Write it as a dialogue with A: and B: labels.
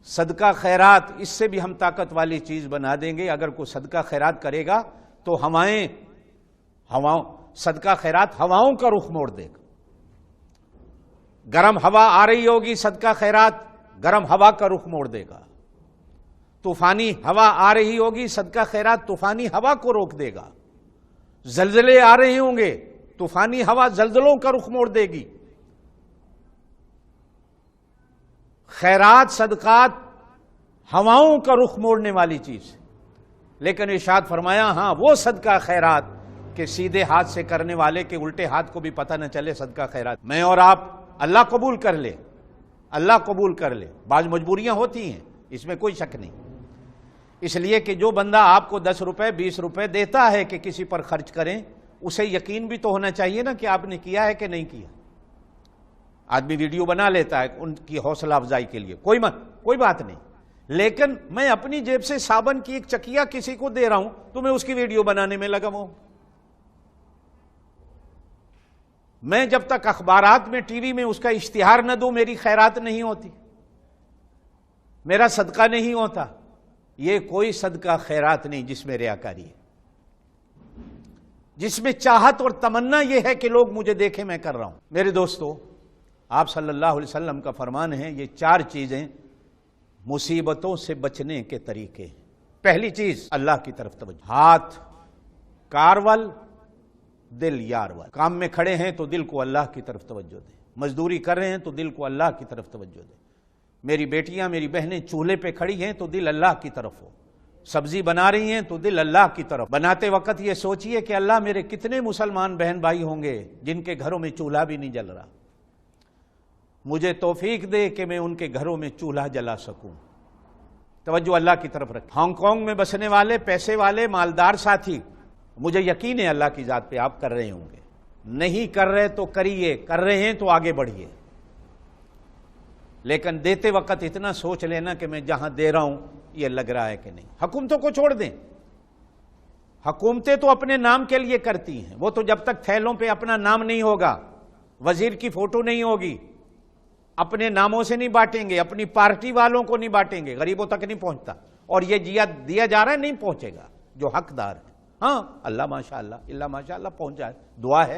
A: صدقہ خیرات اس سے بھی ہم طاقت والی چیز بنا دیں گے. اگر کوئی صدقہ خیرات کرے گا تو صدقہ خیرات ہواؤں کا رخ موڑ دے گا. گرم ہوا آ رہی ہوگی، صدقہ خیرات گرم ہوا کا رخ موڑ دے گا. طوفانی ہوا آ رہی ہوگی، صدقہ خیرات طوفانی ہوا کو روک دے گا. زلزلے آ رہے ہوں گے، طوفانی ہوا زلزلوں کا رخ موڑ دے گی. خیرات صدقات ہواؤں کا رخ موڑنے والی چیز. لیکن ارشاد فرمایا ہاں وہ صدقہ خیرات کہ سیدھے ہاتھ سے کرنے والے کے الٹے ہاتھ کو بھی پتہ نہ چلے صدقہ خیرات. میں اور آپ اللہ قبول کر لے، اللہ قبول کر لے. بعض مجبوریاں ہوتی ہیں، اس میں کوئی شک نہیں. اس لیے کہ جو بندہ آپ کو 10 روپے 20 روپے دیتا ہے کہ کسی پر خرچ کریں، اسے یقین بھی تو ہونا چاہیے نا کہ آپ نے کیا ہے کہ نہیں کیا. آدمی ویڈیو بنا لیتا ہے ان کی حوصلہ افزائی کے لیے، کوئی بات نہیں. لیکن میں اپنی جیب سے صابن کی ایک چکیا کسی کو دے رہا ہوں تو میں اس کی ویڈیو بنانے میں لگا ہوں. میں جب تک اخبارات میں ٹی وی میں اس کا اشتہار نہ دوں میری خیرات نہیں ہوتی، میرا صدقہ نہیں ہوتا. یہ کوئی صدقہ خیرات نہیں جس میں ریاکاری ہے، جس میں چاہت اور تمنا یہ ہے کہ لوگ مجھے دیکھیں میں کر رہا ہوں. میرے دوستو، آپ صلی اللہ علیہ وسلم کا فرمان ہے یہ 4 چیزیں مصیبتوں سے بچنے کے طریقے. پہلی چیز اللہ کی طرف توجہ. ہاتھ کارول، دل یارول. کام میں کھڑے ہیں تو دل کو اللہ کی طرف توجہ دیں. مزدوری کر رہے ہیں تو دل کو اللہ کی طرف توجہ دیں. میری بیٹیاں میری بہنیں چولہے پہ کھڑی ہیں تو دل اللہ کی طرف ہو. سبزی بنا رہی ہیں تو دل اللہ کی طرف. بناتے وقت یہ سوچئے کہ اللہ میرے کتنے مسلمان بہن بھائی ہوں گے جن کے گھروں میں چولہا بھی نہیں جل رہا، مجھے توفیق دے کہ میں ان کے گھروں میں چولہا جلا سکوں. توجہ اللہ کی طرف رکھ. ہانگ کانگ میں بسنے والے پیسے والے مالدار ساتھی، مجھے یقین ہے اللہ کی ذات پہ آپ کر رہے ہوں گے. نہیں کر رہے تو کریے، کر رہے ہیں تو آگے بڑھیے. لیکن دیتے وقت اتنا سوچ لینا کہ میں جہاں دے رہا ہوں یہ لگ رہا ہے کہ نہیں. حکومتوں کو چھوڑ دیں، حکومتیں تو اپنے نام کے لیے کرتی ہیں. وہ تو جب تک تھیلوں پہ اپنا نام نہیں ہوگا، وزیر کی فوٹو نہیں ہوگی، اپنے ناموں سے نہیں بانٹیں گے، اپنی پارٹی والوں کو نہیں بانٹیں گے، غریبوں تک نہیں پہنچتا. اور یہ دیا جا رہا ہے نہیں پہنچے گا جو حقدار ہے. ہاں اللہ ماشاءاللہ پہنچ جائے، دعا ہے.